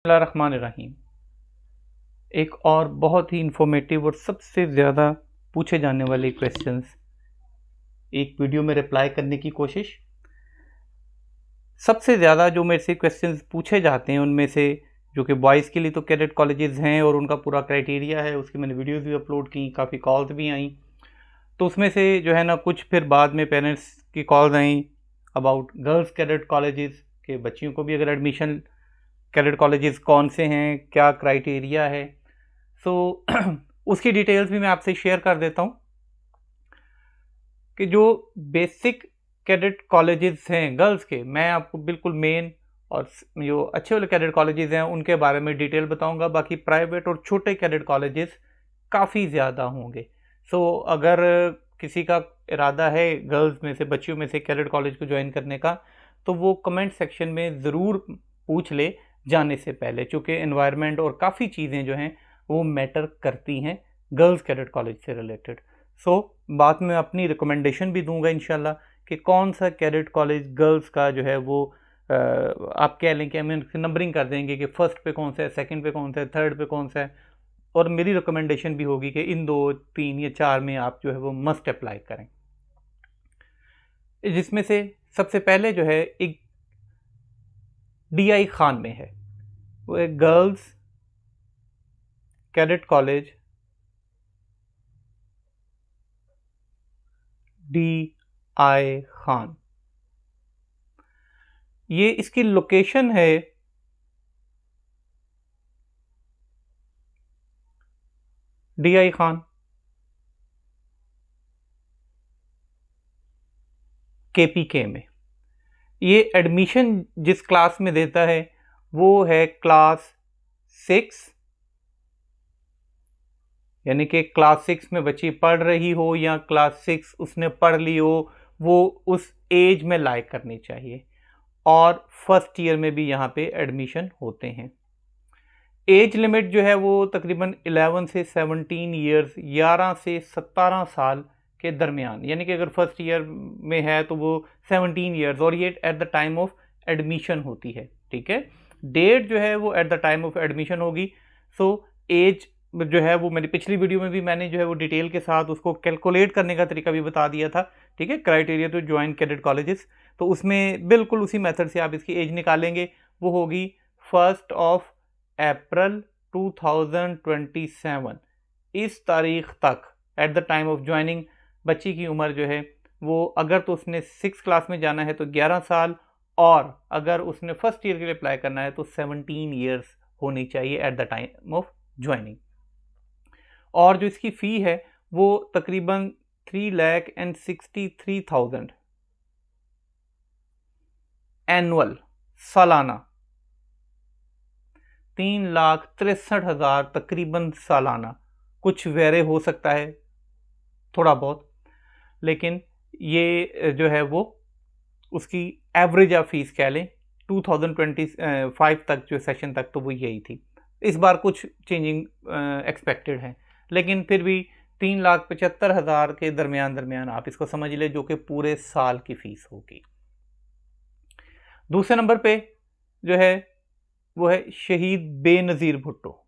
बिस्मिल्लाहिर्रहमानिर्रहीम। एक और बहुत ही इंफॉर्मेटिव और सबसे ज़्यादा पूछे जाने वाले क्वेश्चंस एक वीडियो में रिप्लाई करने की कोशिश। सबसे ज़्यादा जो मेरे से क्वेश्चंस पूछे जाते हैं उनमें से जो कि बॉयज़ के लिए तो कैडेट कॉलेजेस हैं और उनका पूरा क्राइटेरिया है, उसकी मैंने वीडियोस भी अपलोड की, काफ़ी कॉल्स भी आई। तो उसमें से जो है ना कुछ फिर बाद में पेरेंट्स की calls I about girls cadet colleges के बच्चियों को भी अगर एडमिशन कैडेट कॉलेजेस कौन से हैं, क्या क्राइटेरिया है। सो उसकी डिटेल्स भी मैं आपसे शेयर कर देता हूँ कि जो बेसिक कैडेट कॉलेजेस हैं गर्ल्स के, मैं आपको बिल्कुल मेन और जो अच्छे वाले कैडेट कॉलेजेस हैं उनके बारे में डिटेल बताऊंगा। बाकी प्राइवेट और छोटे कैडेट कॉलेजेस काफ़ी ज़्यादा होंगे। अगर किसी का इरादा है गर्ल्स में से, बच्चियों में से कैडेट कॉलेज को ज्वाइन करने का, तो वो कमेंट सेक्शन में ज़रूर पूछ ले जाने से पहले, चूँकि एनवायरनमेंट और काफ़ी चीज़ें जो हैं वो मैटर करती हैं गर्ल्स कैडेट कॉलेज से रिलेटेड। बाद में अपनी रिकमेंडेशन भी दूंगा इंशाल्लाह कि कौन सा कैडेट कॉलेज गर्ल्स का जो है वो आप कह लें कि हम नंबरिंग कर देंगे कि फर्स्ट पे कौन सा है, सेकंड पे कौन सा है, थर्ड पे कौन सा है, और मेरी रिकमेंडेशन भी होगी कि इन 2, 3 या 4 में आप जो है वो मस्ट अप्लाई करें। जिसमें से सबसे पहले जो है एक DI खान में है, वो एक girls cadet college DI Khan. ये इसकी लोकेशन है DI खान KPK में। ये एडमिशन जिस क्लास में देता है वो है क्लास 6, यानी कि क्लास 6 में बच्ची पढ़ रही हो या क्लास 6 उसने पढ़ ली हो, वो उस एज में लायक करनी चाहिए। और फर्स्ट ईयर में भी यहाँ पे एडमिशन होते हैं। एज लिमिट जो है वो तकरीबन 11 से 17 ईयर्स, 11 से 17 साल के दरमियान, यानी कि अगर फर्स्ट ईयर में है तो वो 17 ईयर्स, और ये eight the time of admission होती है। ठीक है, डेट जो है वो eight the time of admission होगी। एज जो है वो मेरी पिछली वीडियो में भी मैंने जो है वो डिटेल के साथ उसको कैलकुलेट करने का तरीका भी बता दिया था। ठीक है, criteria to join cadet colleges, तो उसमें बिल्कुल उसी मेथड से आप इसकी एज निकालेंगे। वो होगी 1 अप्रैल 2027। इस तारीख तक eight the time of joining बच्ची की उम्र जो है वो, अगर तो उसने 6 क्लास में जाना है तो 11 साल, और अगर उसने फर्स्ट ईयर के लिए अप्लाई करना है तो 17 ईयर्स होनी चाहिए eight the time of joining. और जो इसकी फ़ी है वो तकरीबन 3,63,000 एनुअल, सालाना 3,63,000 तकरीबन सालाना। कुछ वेरे हो सकता है थोड़ा बहुत, लेकिन ये जो है वो उसकी एवरेज आप फीस कह लें 2025 तक, जो सेशन तक, तो वो यही थी। इस बार कुछ चेंजिंग एक्सपेक्टेड है, लेकिन फिर भी 3,75,000 के दरमियान आप इसको समझ ले, जो कि पूरे साल की फीस होगी। दूसरे नंबर पे जो है वो है Shaheed Benazir Bhutto.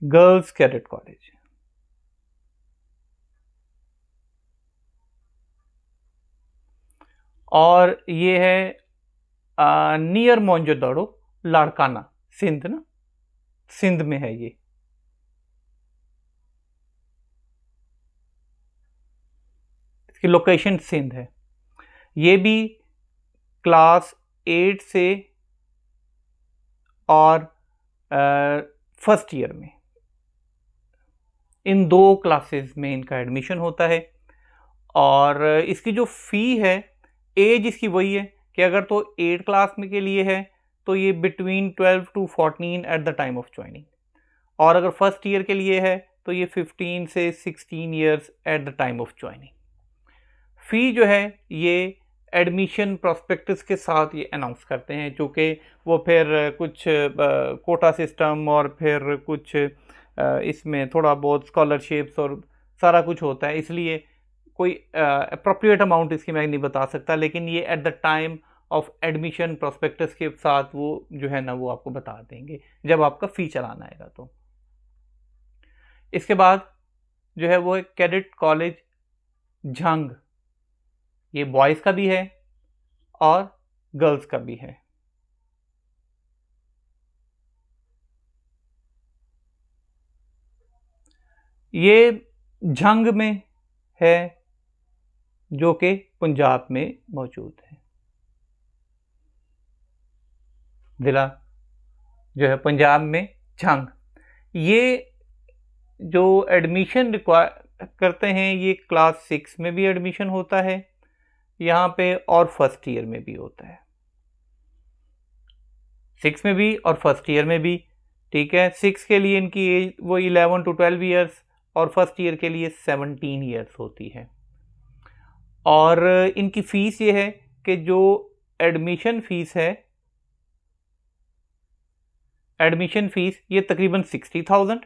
Girls cadet college, और ये है नियर मोहनजोदड़ो, लाड़काना, सिंध ना, सिंध में है ये। इसकी लोकेशन सिंध है। ये भी क्लास 8 से और फर्स्ट ईयर में, इन 2 क्लासेस में इनका एडमिशन होता है। और इसकी जो फ़ी है, एज इसकी वही है कि अगर तो 8 क्लास में के लिए है तो ये between 12 to 14 eight the time of joining, और अगर फर्स्ट ईयर के लिए है तो ये 15 से 16 years at the time of joining. Fee जो है ये एडमिशन प्रॉस्पेक्टस के साथ ये अनाउंस करते हैं, जो कि वो फिर कुछ कोटा सिस्टम और फिर कुछ इसमें थोड़ा बहुत स्कॉलरशिप्स और सारा कुछ होता है, इसलिए कोई अप्रोप्रिएट अमाउंट इसकी मैं नहीं बता सकता, लेकिन ये eight the time of admission prospectus के साथ वो जो है ना वो आपको बता देंगे जब आपका फी चलाना आएगा। तो इसके बाद जो है वो है कैडेट कॉलेज झंग। ये बॉयज़ का भी है और गर्ल्स का भी है। ये झंग में है जो कि पंजाब में मौजूद है। जिला जो है पंजाब में झंग। ये जो एडमिशन रिक्वायर करते हैं ये क्लास 6 में भी एडमिशन होता है यहाँ पे और फर्स्ट ईयर में भी होता है। 6 में भी और फर्स्ट ईयर में भी, ठीक है। 6 के लिए इनकी एज वो 11 to 12 ईयर्स और फर्स्ट ईयर के लिए 17 ईयर्स होती है। और इनकी फ़ीस ये है कि जो एडमिशन फ़ीस है, एडमिशन फ़ीस ये तकरीबन 60,000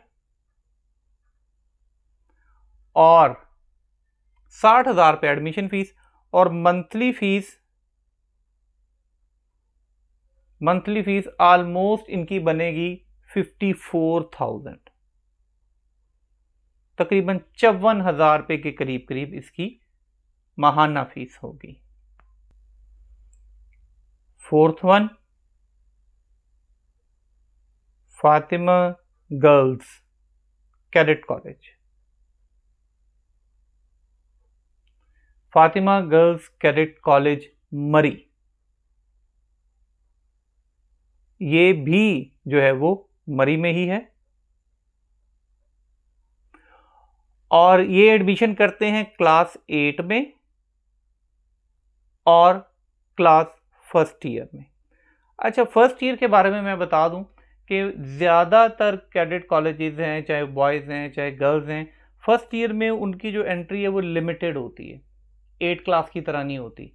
और 60,000 पे एडमिशन फ़ीस, और मंथली फ़ीस ऑलमोस्ट इनकी बनेगी 54,000, तकरीबन 54,000 रुपये के करीब करीब इसकी माहाना फीस होगी। Fourth one, Fatima girls cadet college. Fatima girls cadet college मरी, ये भी जो है वो मरी में ही है और ये एडमिशन करते हैं क्लास 8 में और क्लास फर्स्ट ईयर में। अच्छा, फर्स्ट ईयर के बारे में मैं बता दूं कि ज़्यादातर कैडेट कॉलेजेस हैं, चाहे बॉयज़ हैं चाहे गर्ल्स हैं, फर्स्ट ईयर में उनकी जो एंट्री है वो लिमिटेड होती है, 8 क्लास की तरह नहीं होती।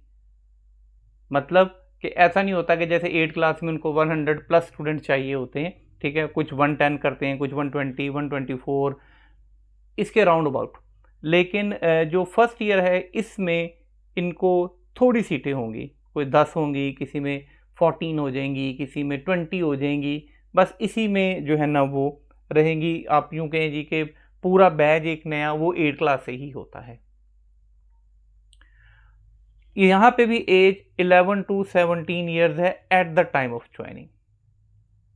मतलब कि ऐसा नहीं होता कि जैसे 8 क्लास में उनको 100 प्लस स्टूडेंट चाहिए होते हैं, ठीक है, कुछ 110 करते हैं, कुछ 120, 124 इसके राउंड अबाउट। लेकिन जो फर्स्ट ईयर है इसमें इनको थोड़ी सीटें होंगी, कोई 10 होंगी, किसी में 14 हो जाएंगी, किसी में 20 हो जाएंगी, बस इसी में जो है ना वो रहेंगी। आप यूँ कहें जी कि पूरा बैच एक नया वो 8 क्लास से ही होता है। यहाँ पे भी एज 11 to 17 ईयर्स है eight the time of joining,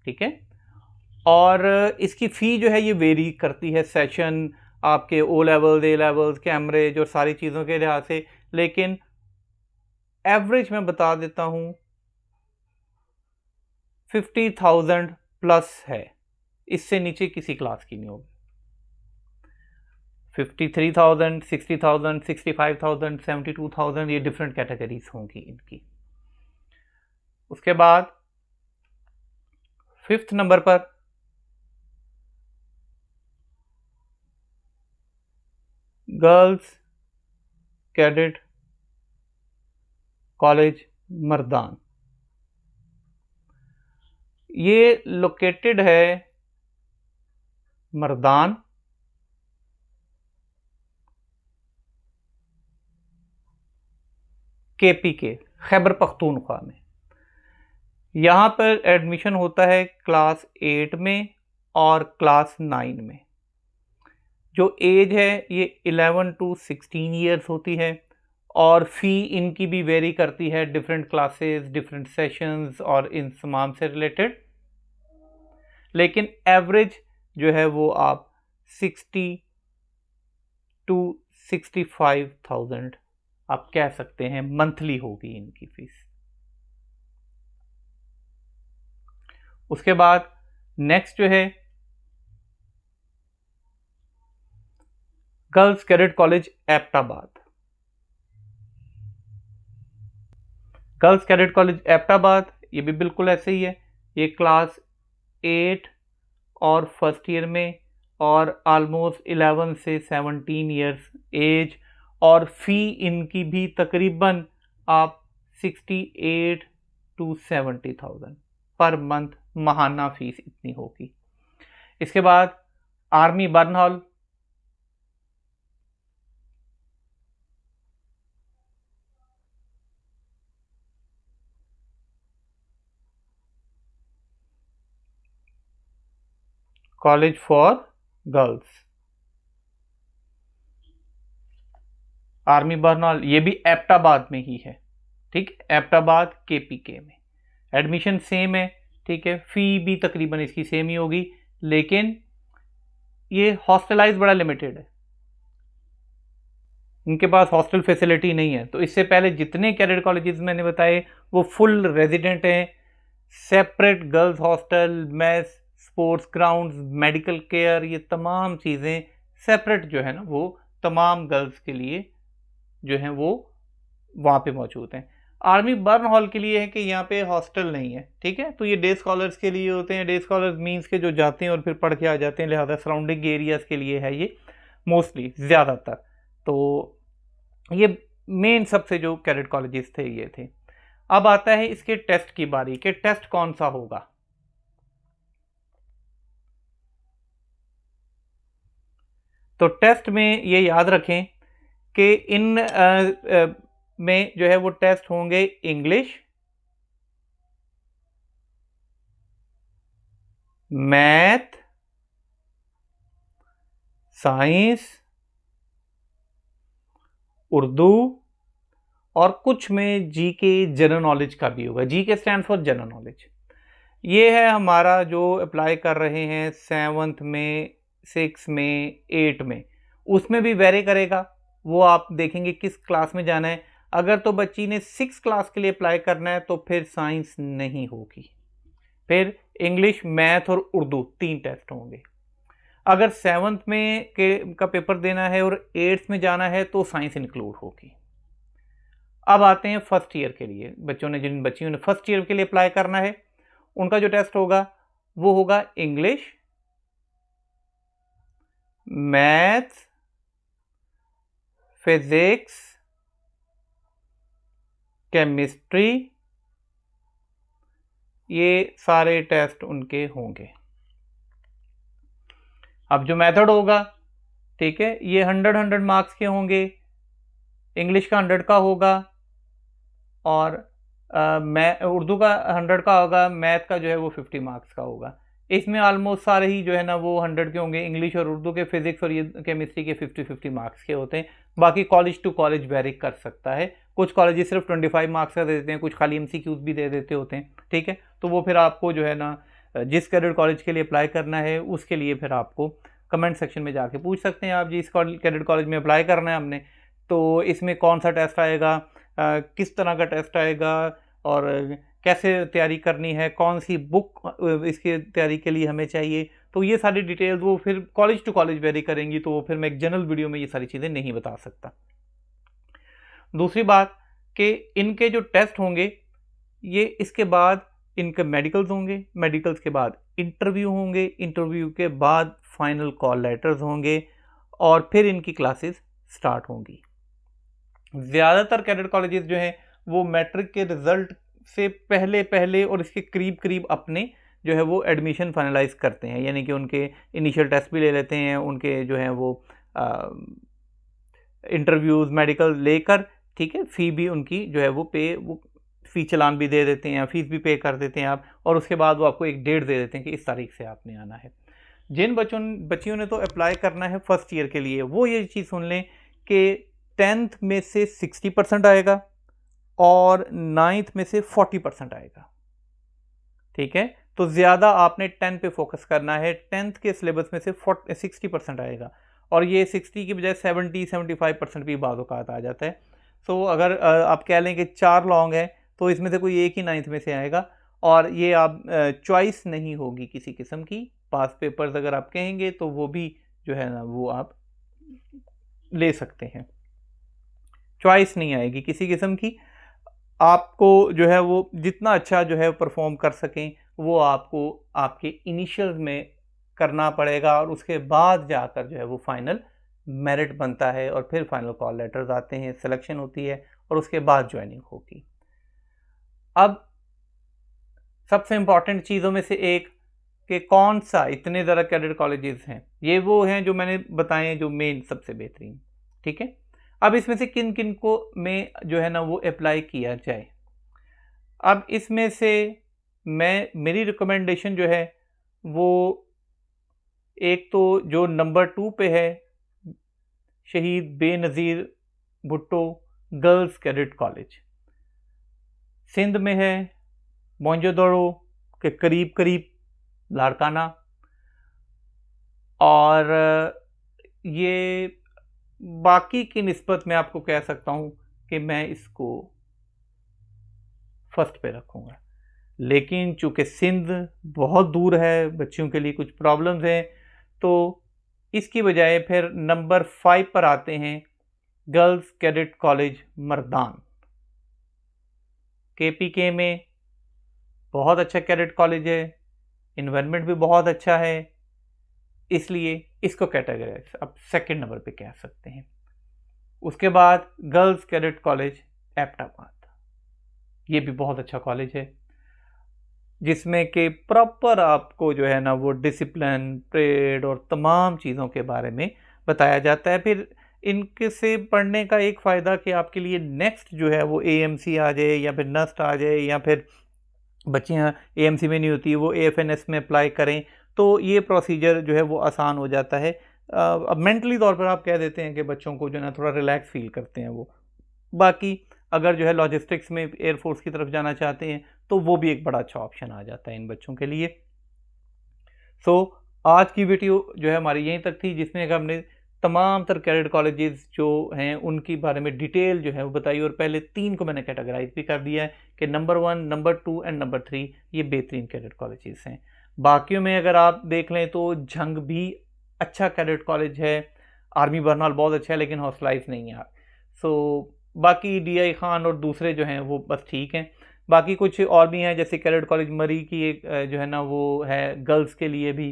ठीक है। और इसकी फ़ी जो है ये वेरी करती है सेशन, आपके ओ लेवल्स, ए लेवल्स, कैमरेज और सारी चीज़ों के लिहाज से, लेकिन एवरेज मैं बता देता हूँ 50,000 प्लस है, इससे नीचे किसी क्लास की नहीं होगी। 53,000, 60,000, 65,000, 72,000 ये डिफरेंट कैटेगरीज होंगी इनकी। उसके बाद 5th नंबर पर गर्ल्स कैडेट कॉलेज मर्दान। ये लोकेटेड है मर्दान, केपी के खैबर पख्तूनख्वा में। यहाँ पर एडमिशन होता है क्लास 8 में और क्लास 9 में। जो एज है ये 11 to 16 ईयर्स होती है और फ़ी इनकी भी वेरी करती है, डिफरेंट क्लासेस, डिफरेंट सेशंस और इन तमाम से रिलेटेड, लेकिन एवरेज जो है वो आप 60 to 65,000 आप कह सकते हैं मंथली होगी इनकी फीस। उसके बाद नेक्स्ट जो है girls cadet college Abbottabad. Girls cadet college Abbottabad ये भी बिल्कुल ऐसे ही है, ये क्लास 8 और फर्स्ट ईयर में और ऑलमोस्ट 11 से 17 ईयर्स एज, और फ़ी इनकी भी तकरीबन आप 68 to 70,000 पर मंथ माहाना फीस इतनी होगी। इसके बाद army Burn Hall college for girls, army Burn Hall, ये भी एबटाबाद में ही है, ठीक, एबटाबाद केपीके में। एडमिशन सेम है, ठीक है, फी भी तकरीबन इसकी सेम ही होगी, लेकिन ये हॉस्टलाइज बड़ा लिमिटेड है, इनके पास हॉस्टल फैसिलिटी नहीं है। तो इससे पहले जितने कैडेट कॉलेजेस मैंने बताए वो फुल रेजिडेंट हैं, separate girls hostel, mess, sports grounds, medical care, ये तमाम चीज़ें सेपरेट जो है ना वो तमाम गर्ल्स के लिए जो हैं वो वहाँ पे मौजूद हैं। आर्मी बर्न हॉल के लिए है कि यहाँ पे हॉस्टल नहीं है, ठीक है, तो ये डे स्कॉलर्स के लिए होते हैं। डे स्कॉलर्स मीन्स के जो जाते हैं और फिर पढ़ के आ जाते हैं, लिहाजा सराउंडिंग एरियाज़ के लिए है ये मोस्टली, ज़्यादातर। तो ये मेन सबसे जो कैडेट कॉलेजेस थे ये थे। अब आता है इसके टेस्ट की बारी कि टेस्ट कौन सा होगा। तो टेस्ट में ये याद रखें कि इन में जो है वो टेस्ट होंगे इंग्लिश, मैथ, साइंस, उर्दू, और कुछ में जी के जनरल नॉलेज का भी होगा। जी के स्टैंड फॉर जनरल नॉलेज। ये है हमारा जो अप्लाई कर रहे हैं 7th में, 6 में, 8 में, उसमें भी वेरी करेगा, वो आप देखेंगे किस क्लास में जाना है। अगर तो बच्ची ने 6 क्लास के लिए अप्लाई करना है तो फिर साइंस नहीं होगी, फिर इंग्लिश, मैथ और उर्दू 3 टेस्ट होंगे। अगर 7th में का पेपर देना है और 8th में जाना है तो साइंस इंक्लूड होगी। अब आते हैं फर्स्ट ईयर के लिए, जिन बच्चियों ने फर्स्ट ईयर के लिए अप्लाई करना है उनका जो टेस्ट होगा वो होगा इंग्लिश, मैथ, फिजिक्स, केमिस्ट्री, ये सारे टेस्ट उनके होंगे। अब जो मेथड होगा, ठीक है, ये 100 मार्क्स के होंगे, इंग्लिश का 100 का होगा, और उर्दू का 100 का होगा, मैथ का जो है वो 50 मार्क्स का होगा। इसमें ऑलमोस्ट सारे ही जो है ना वो 100 के होंगे, इंग्लिश और उर्दू के, फिजिक्स और ये केमिस्ट्री के 50-50 मार्क्स के होते हैं। बाकी कॉलेज टू कॉलेज वेरी कर सकता है, कुछ कॉलेज सिर्फ 25 मार्क्स का दे देते हैं, कुछ खाली एमसीक्यूज भी दे देते होते हैं, ठीक है। तो वो फिर आपको जो है ना जिस कैडेट कॉलेज के लिए अप्लाई करना है उसके लिए फिर आपको कमेंट सेक्शन में जाके पूछ सकते हैं आप जी, इस कैडेट कॉलेज में अप्लाई करना है हमने, तो इसमें कौन सा टेस्ट आएगा, किस तरह का टेस्ट आएगा, और कैसे तैयारी करनी है, कौन सी बुक इसकी तैयारी के लिए हमें चाहिए। तो ये सारी डिटेल्स वो फिर कॉलेज टू कॉलेज वेरी करेंगी, तो वो फिर मैं एक जनरल वीडियो में ये सारी चीज़ें नहीं बता सकता। दूसरी बात कि इनके जो टेस्ट होंगे ये इसके बाद इनके मेडिकल्स होंगे, मेडिकल्स के बाद इंटरव्यू होंगे, इंटरव्यू के बाद फाइनल कॉल लेटर्स होंगे, और फिर इनकी क्लासेस स्टार्ट होंगी। ज़्यादातर कैडेट कॉलेजेस जो हैं वो मैट्रिक के रिजल्ट से पहले पहले और इसके करीब करीब अपने जो है वो एडमिशन फाइनलाइज करते हैं, यानी कि उनके इनिशियल टेस्ट भी ले लेते हैं, उनके जो है वो इंटरव्यूज़ मेडिकल लेकर, ठीक है, फ़ी भी उनकी जो है वो फ़ी चालान भी दे देते हैं, फीस भी पे कर देते हैं आप, और उसके बाद वो आपको एक डेट दे देते हैं कि इस तारीख से आपने आना है। जिन बच्चियों ने तो अप्लाई करना है फर्स्ट ईयर के लिए वो ये चीज़ सुन लें कि 10th में से 60% आएगा और 9th में से 40% आएगा, ठीक है। तो ज़्यादा आपने 10 पे फोकस करना है, 10th के सिलेबस में से 60% आएगा, और ये 60 की बजाय 70-75% भी बाद औक़ात आ जाता है। सो अगर आप कह लें कि 4 लॉन्ग है तो इसमें से कोई एक ही 9th में से आएगा, और ये आप चॉइस नहीं होगी किसी किस्म की। पास पेपर्स अगर आप कहेंगे तो वो भी जो है ना वो आप ले सकते हैं, चॉइस नहीं आएगी किसी किस्म की। आपको जो है वो जितना अच्छा जो है परफॉर्म कर सकें वो आपको आपके इनिशियल में करना पड़ेगा, और उसके बाद जाकर जो है वो फाइनल मेरिट बनता है, और फिर फाइनल कॉल लेटर्स आते हैं, सिलेक्शन होती है, और उसके बाद ज्वाइनिंग होगी। अब सबसे इम्पॉर्टेंट चीज़ों में से एक कि कौन सा, इतने ज़्यादा कैडेट कॉलेजेस हैं, ये वो हैं जो मैंने बताए जो मेन सबसे बेहतरीन, ठीक है। अब इसमें से किन किन को में जो है ना वो अप्लाई किया जाए। अब इसमें से मेरी रिकमेंडेशन जो है वो एक तो जो नंबर 2 पे है, Shaheed Benazir Bhutto girls cadet college, Sindh में है, मोइंजोदड़ो के करीब करीब लाड़काना। और ये बाकी की निस्बत मैं आपको कह सकता हूँ कि मैं इसको फर्स्ट पे रखूँगा, लेकिन चूँकि सिंध बहुत दूर है, बच्चियों के लिए कुछ प्रॉब्लम्स हैं, तो इसकी बजाय फिर नंबर 5 पर आते हैं girls cadet college Mardan. KPK में बहुत अच्छा कैडेट कॉलेज है, इन्वायरमेंट भी बहुत अच्छा है, इसलिए इसको कैटेगराइज अब सेकंड नंबर पे कह सकते हैं। उसके बाद गर्ल्स कैडेट कॉलेज एबटाबाद, ये भी बहुत अच्छा कॉलेज है, जिसमें कि प्रॉपर आपको जो है ना वो डिसिप्लिन, परेड और तमाम चीज़ों के बारे में बताया जाता है। फिर इनके से पढ़ने का एक फ़ायदा कि आपके लिए नेक्स्ट जो है वो AMC आ जाए या फिर नस्ट आ जाए, या फिर बच्चियाँ AMC में नहीं होती वो AFNS में अप्लाई करें, तो ये प्रोसीजर जो है वो आसान हो जाता है। अब मेंटली तौर पर आप कह देते हैं कि बच्चों को जो है ना थोड़ा रिलैक्स फील करते हैं वो। बाकी अगर जो है लॉजिस्टिक्स में एयरफोर्स की तरफ जाना चाहते हैं तो वो भी एक बड़ा अच्छा ऑप्शन आ जाता है इन बच्चों के लिए। सो आज की वीडियो जो है हमारी यहीं तक थी, जिसमें कि हमने तमाम तर कैडेट कॉलेजेस जो हैं उनकी बारे में डिटेल जो है वो बताई, और पहले 3 को मैंने कैटेगराइज भी कर दिया है कि नंबर 1, नंबर 2 एंड नंबर 3 ये बेहतरीन कैडेट कॉलेजेस हैं। बाकियों में अगर आप देख लें तो झंग भी अच्छा कैडेट कॉलेज है, आर्मी बरनाल बहुत अच्छा है लेकिन हौसलाइज नहीं है। सो बाकी DI खान और दूसरे जो हैं वो बस ठीक हैं। बाकी कुछ और भी हैं, जैसे कैडेट कॉलेज मरी की एक जो है ना वो है गर्ल्स के लिए भी,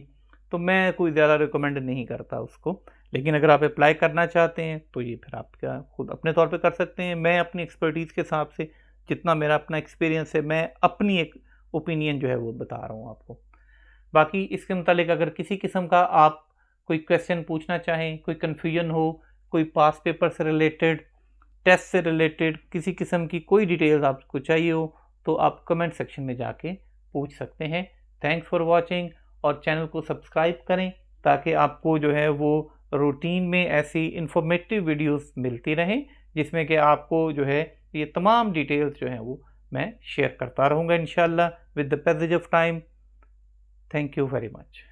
तो मैं कोई ज़्यादा रिकमेंड नहीं करता उसको। लेकिन अगर आप अप्लाई करना चाहते हैं तो ये फिर आपका खुद अपने तौर पे कर सकते हैं। मैं अपनी एक्सपर्टीज़ के हिसाब से जितना मेरा अपना एक्सपीरियंस है, मैं अपनी एक ओपिनियन जो है वो बता रहा हूँ आपको। बाकी इसके मुतालिक अगर किसी किस्म का आप कोई क्वेश्चन पूछना चाहें, कोई कन्फ्यूजन हो, कोई पास पेपर से रिलेटेड, टेस्ट से रिलेटेड किसी किस्म की कोई डिटेल्स आपको चाहिए हो, तो आप कमेंट सेक्शन में जाके पूछ सकते हैं। थैंक्स फॉर वॉचिंग, और चैनल को सब्सक्राइब करें ताकि आपको जो है वो रूटीन में ऐसी इंफॉर्मेटिव वीडियोस मिलती रहें, जिसमें कि आपको जो है ये तमाम डिटेल्स जो हैं वो मैं शेयर करता रहूँगा इंशाल्लाह with the passage of time. Thank you very much.